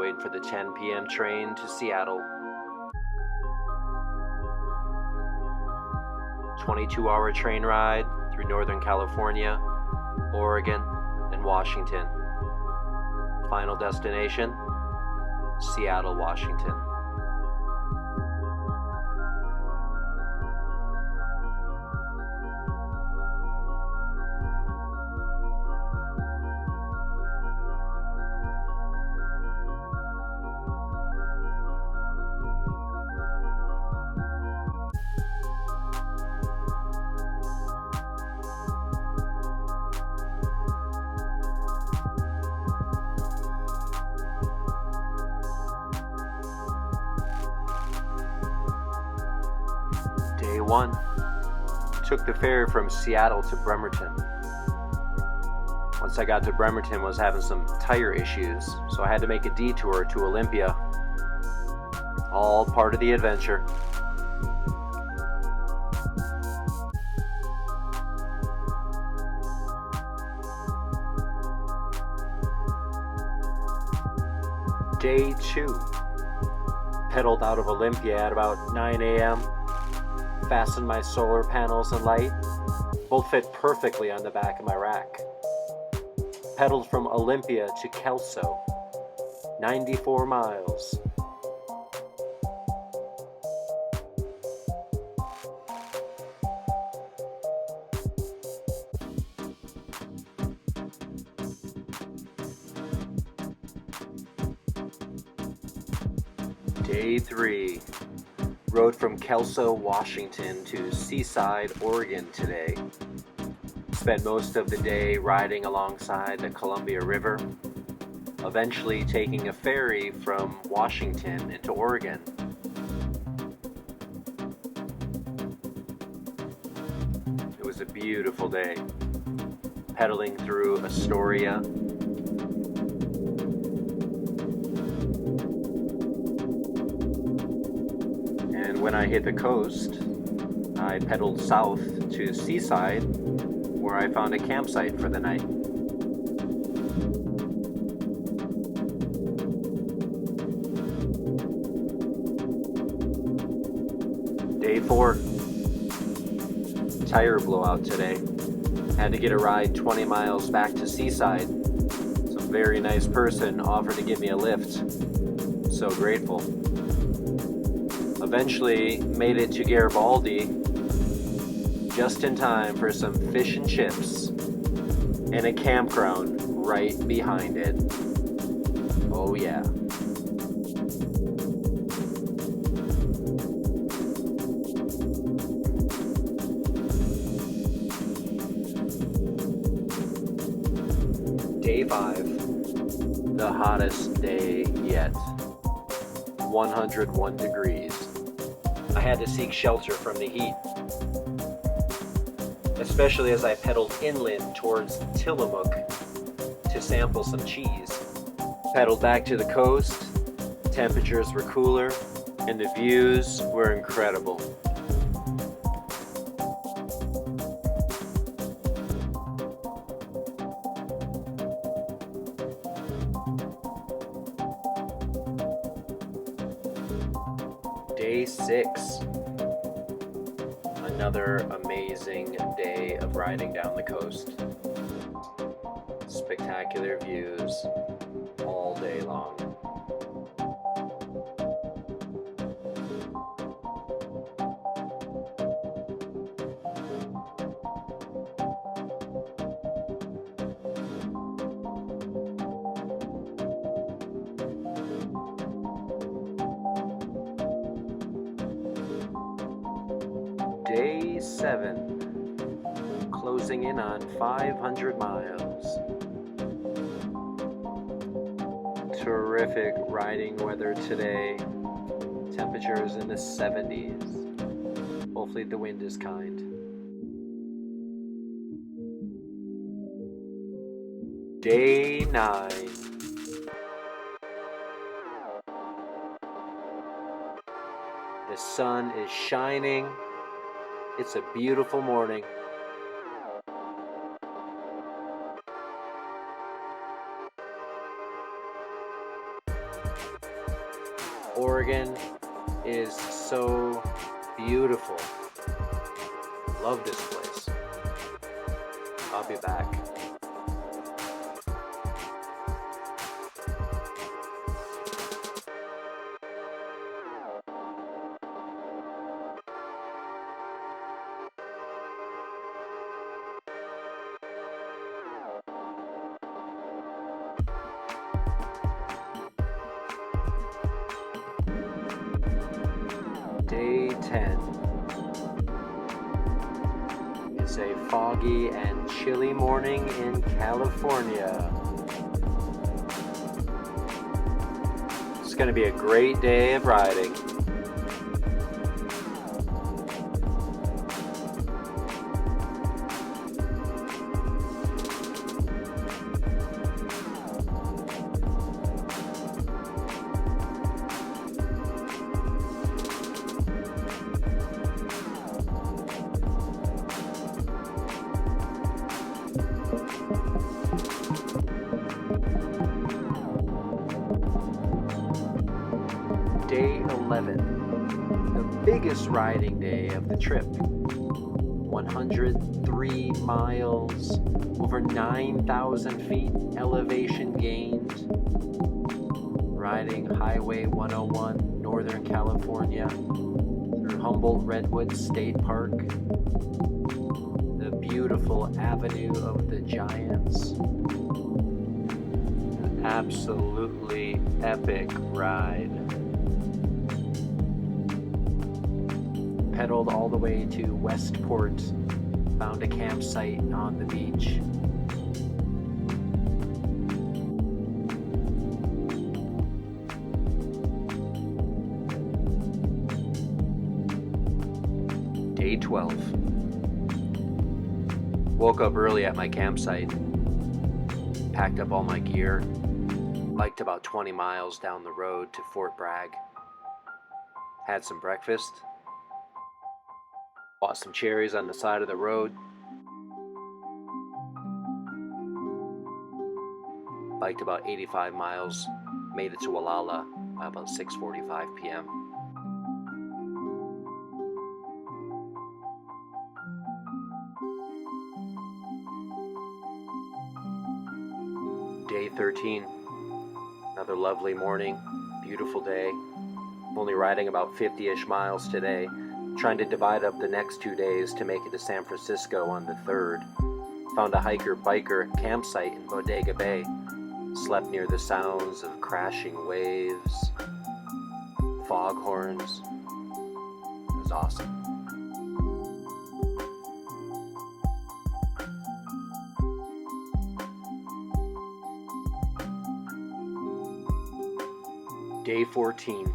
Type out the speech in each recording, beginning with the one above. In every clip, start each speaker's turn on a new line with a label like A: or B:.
A: waiting for the 10 p.m. train to Seattle. 22-hour train ride through Northern California, Oregon, and Washington. Final destination, Seattle, Washington. Day 1. Took the ferry from Seattle to Bremerton. Once I got to Bremerton, was having some tire issues, so I had to make a detour to Olympia. All part of the adventure. Day 2. Pedaled out of Olympia at about 9 a.m. Fastened my solar panels and light. Both fit perfectly on the back of my rack. Pedaled from Olympia to Kelso. 94 miles. Day 3. Rode from Kelso, Washington to Seaside, Oregon today. Spent most of the day riding alongside the Columbia River, eventually taking a ferry from Washington into Oregon. It was a beautiful day, pedaling through Astoria, and when I hit the coast, I pedaled south to Seaside, where I found a campsite for the night. Day 4. Tire blowout today. Had to get a ride 20 miles back to Seaside. Some very nice person offered to give me a lift. So grateful. Eventually made it to Garibaldi just in time for some fish and chips and a campground right behind it. Oh yeah. Day 5. The hottest day yet. 101 degrees. I had to seek shelter from the heat, especially as I pedaled inland towards Tillamook to sample some cheese. Pedaled back to the coast, temperatures were cooler, and the views were incredible. Day 6. Another amazing day of riding down the coast. Spectacular views all day long. Day 7, closing in on 500 miles. Terrific riding weather today. Temperatures in the 70s. Hopefully the wind is kind. Day 9. The sun is shining. It's a beautiful morning. Oregon is so beautiful. Love this place. I'll be back. Day 10. It's a foggy and chilly morning in California. It's going to be a great day of riding. Day 11, the biggest riding day of the trip. 103 miles, over 9,000 feet elevation gained. Riding Highway 101, Northern California, through Humboldt Redwood State Park. The beautiful Avenue of the Giants. An absolutely epic ride. Pedaled all the way to Westport, found a campsite on the beach. Day 12. Woke up early at my campsite, packed up all my gear, biked about 20 miles down the road to Fort Bragg, had some breakfast, bought some cherries on the side of the road, biked about 85 miles, made it to Walala by about 6:45 p.m. Day 13, another lovely morning, beautiful day, only riding about 50-ish miles today. Trying to divide up the next 2 days to make it to San Francisco on the 3rd. Found a hiker-biker campsite in Bodega Bay. Slept near the sounds of crashing waves, foghorns. It was awesome. Day 14,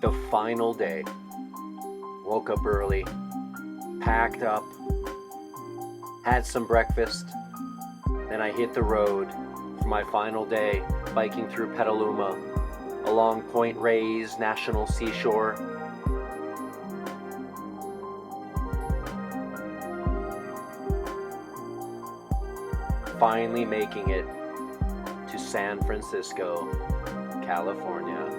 A: the final day. Woke up early, packed up, had some breakfast, then I hit the road for my final day, biking through Petaluma, along Point Reyes National Seashore. Finally making it to San Francisco, California.